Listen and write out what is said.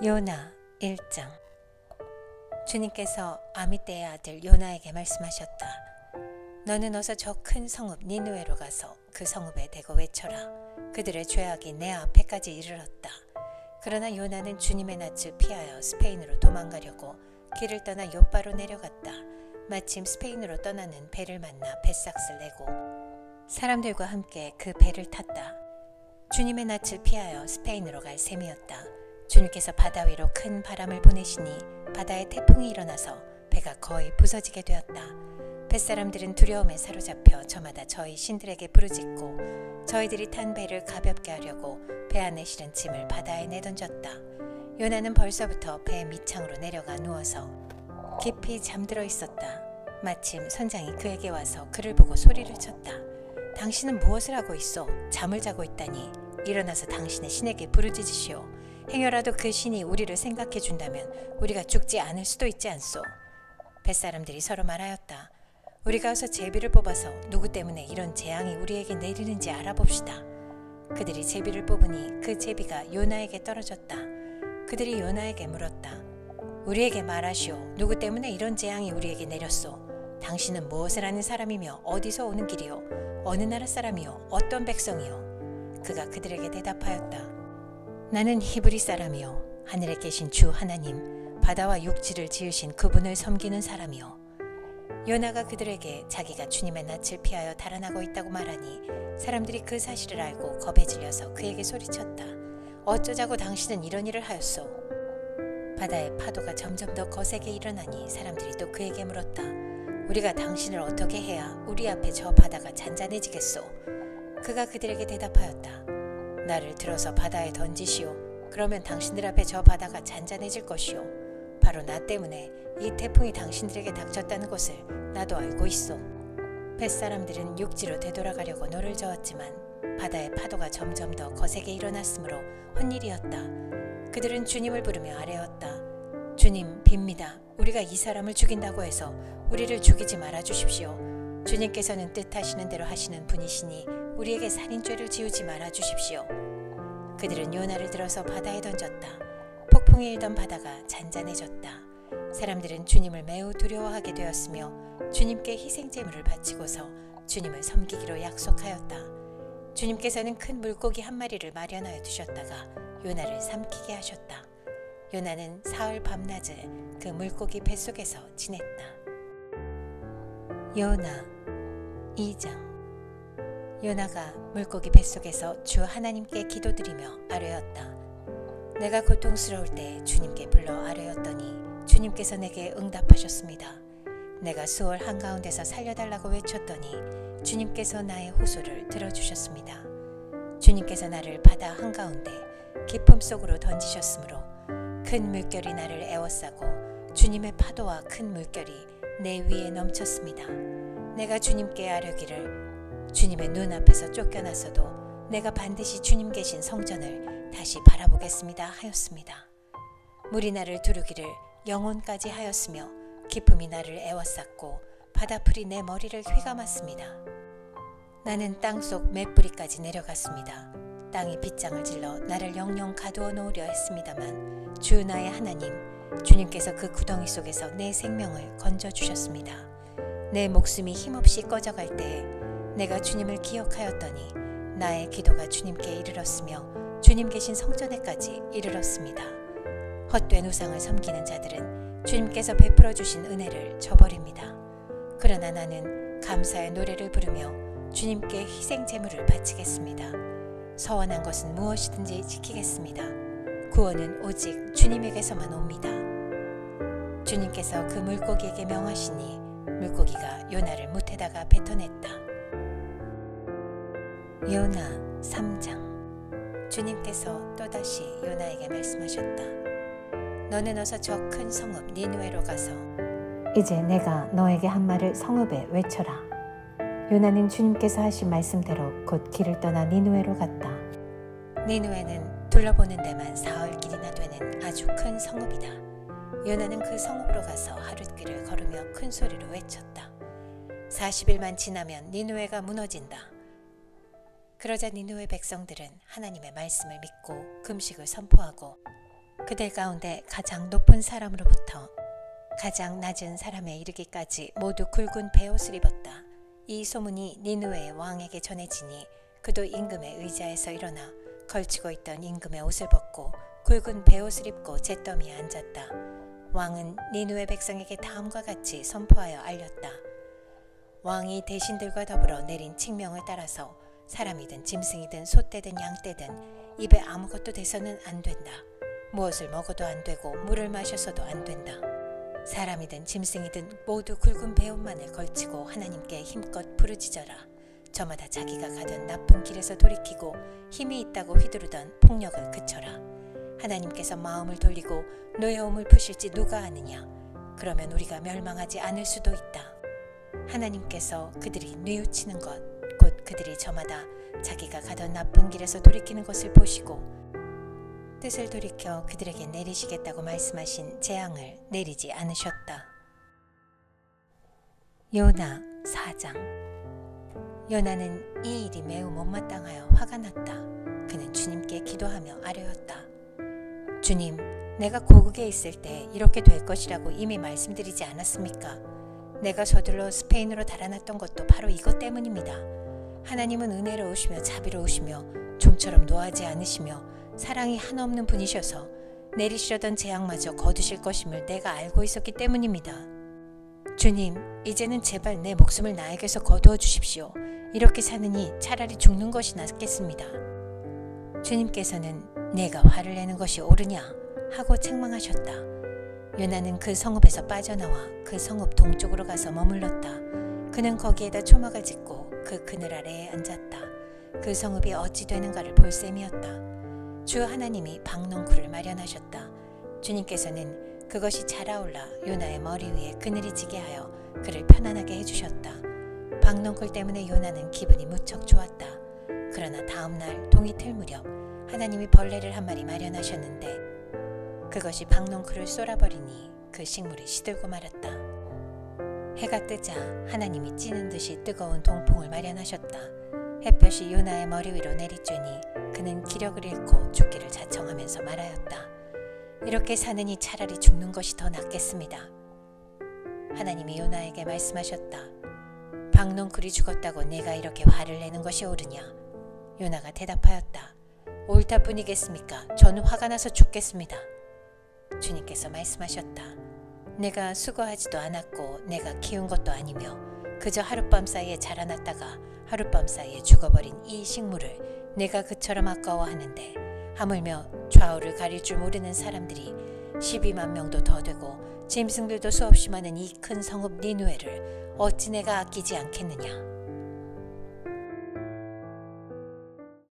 요나 1장. 주님께서 아미떼의 아들 요나에게 말씀하셨다. 너는 어서 저 큰 성읍 니느웨로 가서 그 성읍에 대고 외쳐라. 그들의 죄악이 내 앞에까지 이르렀다. 그러나 요나는 주님의 낯을 피하여 스페인으로 도망가려고 길을 떠나 욥바로 내려갔다. 마침 스페인으로 떠나는 배를 만나 뱃삭을 내고 사람들과 함께 그 배를 탔다. 주님의 낯을 피하여 스페인으로 갈 셈이었다. 주님께서 바다 위로 큰 바람을 보내시니 바다에 태풍이 일어나서 배가 거의 부서지게 되었다. 뱃사람들은 두려움에 사로잡혀 저마다 저희 신들에게 부르짖고 저희들이 탄 배를 가볍게 하려고 배 안에 실은 짐을 바다에 내던졌다. 요나는 벌써부터 배 밑창으로 내려가 누워서 깊이 잠들어 있었다. 마침 선장이 그에게 와서 그를 보고 소리를 쳤다. 당신은 무엇을 하고 있소? 잠을 자고 있다니. 일어나서 당신의 신에게 부르짖으시오. 행여라도 그 신이 우리를 생각해 준다면 우리가 죽지 않을 수도 있지 않소. 뱃사람들이 서로 말하였다. 우리가 어서 제비를 뽑아서 누구 때문에 이런 재앙이 우리에게 내리는지 알아봅시다. 그들이 제비를 뽑으니 그 제비가 요나에게 떨어졌다. 그들이 요나에게 물었다. 우리에게 말하시오. 누구 때문에 이런 재앙이 우리에게 내렸소? 당신은 무엇을 하는 사람이며 어디서 오는 길이요? 어느 나라 사람이요? 어떤 백성이요? 그가 그들에게 대답하였다. 나는 히브리 사람이요 하늘에 계신 주 하나님 바다와 육지를 지으신 그분을 섬기는 사람이요. 요나가 그들에게 자기가 주님의 낯을 피하여 달아나고 있다고 말하니 사람들이 그 사실을 알고 겁에 질려서 그에게 소리쳤다. 어쩌자고 당신은 이런 일을 하였소? 바다의 파도가 점점 더 거세게 일어나니 사람들이 또 그에게 물었다. 우리가 당신을 어떻게 해야 우리 앞에 저 바다가 잔잔해지겠소? 그가 그들에게 대답하였다. 나를 들어서 바다에 던지시오. 그러면 당신들 앞에 저 바다가 잔잔해질 것이오. 바로 나 때문에 이 태풍이 당신들에게 닥쳤다는 것을 나도 알고 있소. 뱃사람들은 육지로 되돌아가려고 노를 저었지만 바다의 파도가 점점 더 거세게 일어났으므로 헛일이었다. 그들은 주님을 부르며 아뢰었다. 주님 빕니다. 우리가 이 사람을 죽인다고 해서 우리를 죽이지 말아 주십시오. 주님께서는 뜻하시는 대로 하시는 분이시니 우리에게 살인죄를 지우지 말아 주십시오. 그들은 요나를 들어서 바다에 던졌다. 폭풍이 일던 바다가 잔잔해졌다. 사람들은 주님을 매우 두려워하게 되었으며 주님께 희생제물을 바치고서 주님을 섬기기로 약속하였다. 주님께서는 큰 물고기 한 마리를 마련하여 두셨다가 요나를 삼키게 하셨다. 요나는 사흘 밤낮을 그 물고기 뱃속에서 지냈다. 요나 2장. 요나가 물고기 뱃속에서 주 하나님께 기도드리며 아뢰었다. 내가 고통스러울 때 주님께 불러 아뢰었더니 주님께서 내게 응답하셨습니다. 내가 수월 한가운데서 살려달라고 외쳤더니 주님께서 나의 호소를 들어주셨습니다. 주님께서 나를 바다 한가운데 깊음 속으로 던지셨으므로 큰 물결이 나를 에워싸고 주님의 파도와 큰 물결이 내 위에 넘쳤습니다. 내가 주님께 아뢰기를 주님의 눈앞에서 쫓겨났어도 내가 반드시 주님 계신 성전을 다시 바라보겠습니다 하였습니다. 물이 나를 두르기를 영혼까지 하였으며 기쁨이 나를 에워쌌고 바다풀이 내 머리를 휘감았습니다. 나는 땅속 맷뿌리까지 내려갔습니다. 땅이 빗장을 질러 나를 영영 가두어 놓으려 했습니다만 주 나의 하나님 주님께서 그 구덩이 속에서 내 생명을 건져주셨습니다. 내 목숨이 힘없이 꺼져갈 때에 내가 주님을 기억하였더니 나의 기도가 주님께 이르렀으며 주님 계신 성전에까지 이르렀습니다. 헛된 우상을 섬기는 자들은 주님께서 베풀어 주신 은혜를 저버립니다. 그러나 나는 감사의 노래를 부르며 주님께 희생 제물을 바치겠습니다. 서원한 것은 무엇이든지 지키겠습니다. 구원은 오직 주님에게서만 옵니다. 주님께서 그 물고기에게 명하시니 물고기가 요나를 못에다가 뱉어냈다. 요나 3장. 주님께서 또다시 요나에게 말씀하셨다. 너는 어서 저 큰 성읍 니느웨로 가서 이제 내가 너에게 한 말을 성읍에 외쳐라. 요나는 주님께서 하신 말씀대로 곧 길을 떠나 니느웨로 갔다. 니느웨는 둘러보는 데만 사흘 길이나 되는 아주 큰 성읍이다. 요나는 그 성읍으로 가서 하룻길을 걸으며 큰 소리로 외쳤다. 40일만 지나면 니느웨가 무너진다. 그러자 니느웨 백성들은 하나님의 말씀을 믿고 금식을 선포하고 그들 가운데 가장 높은 사람으로부터 가장 낮은 사람에 이르기까지 모두 굵은 베옷을 입었다. 이 소문이 니느웨의 왕에게 전해지니 그도 임금의 의자에서 일어나 걸치고 있던 임금의 옷을 벗고 굵은 베옷을 입고 잿더미에 앉았다. 왕은 니느웨 백성에게 다음과 같이 선포하여 알렸다. 왕이 대신들과 더불어 내린 칙명을 따라서 사람이든 짐승이든 소떼든 양떼든 입에 아무것도 대서는 안 된다. 무엇을 먹어도 안 되고 물을 마셔서도 안 된다. 사람이든 짐승이든 모두 굵은 베옷만을 걸치고 하나님께 힘껏 부르짖어라. 저마다 자기가 가던 나쁜 길에서 돌이키고 힘이 있다고 휘두르던 폭력을 그쳐라. 하나님께서 마음을 돌리고 노여움을 푸실지 누가 아느냐. 그러면 우리가 멸망하지 않을 수도 있다. 하나님께서 그들이 뉘우치는 것, 곧 그들이 저마다 자기가 가던 나쁜 길에서 돌이키는 것을 보시고 뜻을 돌이켜 그들에게 내리시겠다고 말씀하신 재앙을 내리지 않으셨다. 요나 4장. 요나는 이 일이 매우 못마땅하여 화가 났다. 그는 주님께 기도하며 아뢰었다. 주님, 내가 고국에 있을 때 이렇게 될 것이라고 이미 말씀드리지 않았습니까? 내가 서둘러 스페인으로 달아났던 것도 바로 이것 때문입니다. 하나님은 은혜로우시며 자비로우시며 좀처럼 노하지 않으시며 사랑이 한없는 분이셔서 내리시려던 재앙마저 거두실 것임을 내가 알고 있었기 때문입니다. 주님, 이제는 제발 내 목숨을 나에게서 거두어 주십시오. 이렇게 사느니 차라리 죽는 것이 낫겠습니다. 주님께서는 내가 화를 내는 것이 옳으냐 하고 책망하셨다. 요나는 그 성읍에서 빠져나와 그 성읍 동쪽으로 가서 머물렀다. 그는 거기에다 초막을 짓고 그 그늘 아래에 앉았다. 그 성읍이 어찌 되는가를 볼 셈이었다. 주 하나님이 박넝쿨을 마련하셨다. 주님께서는 그것이 자라올라 요나의 머리 위에 그늘이 지게 하여 그를 편안하게 해주셨다. 박넝쿨 때문에 요나는 기분이 무척 좋았다. 그러나 다음날 동이 틀 무렵 하나님이 벌레를 한 마리 마련하셨는데 그것이 박넝쿨을 쏠아버리니 그 식물이 시들고 말았다. 해가 뜨자 하나님이 찌는 듯이 뜨거운 동풍을 마련하셨다. 햇볕이 요나의 머리 위로 내리쬐니 그는 기력을 잃고 죽기를 자청하면서 말하였다. 이렇게 사느니 차라리 죽는 것이 더 낫겠습니다. 하나님이 요나에게 말씀하셨다. 박넝쿨이 죽었다고 내가 이렇게 화를 내는 것이 옳으냐? 요나가 대답하였다. 옳다 뿐이겠습니까? 저는 화가 나서 죽겠습니다. 주님께서 말씀하셨다. 내가 수고하지도 않았고 내가 키운 것도 아니며 그저 하룻밤 사이에 자라났다가 하룻밤 사이에 죽어버린 이 식물을 내가 그처럼 아까워하는데 하물며 좌우를 가릴 줄 모르는 사람들이 12만 명도 더 되고 짐승들도 수없이 많은 이 큰 성읍 니느웨를 어찌 내가 아끼지 않겠느냐.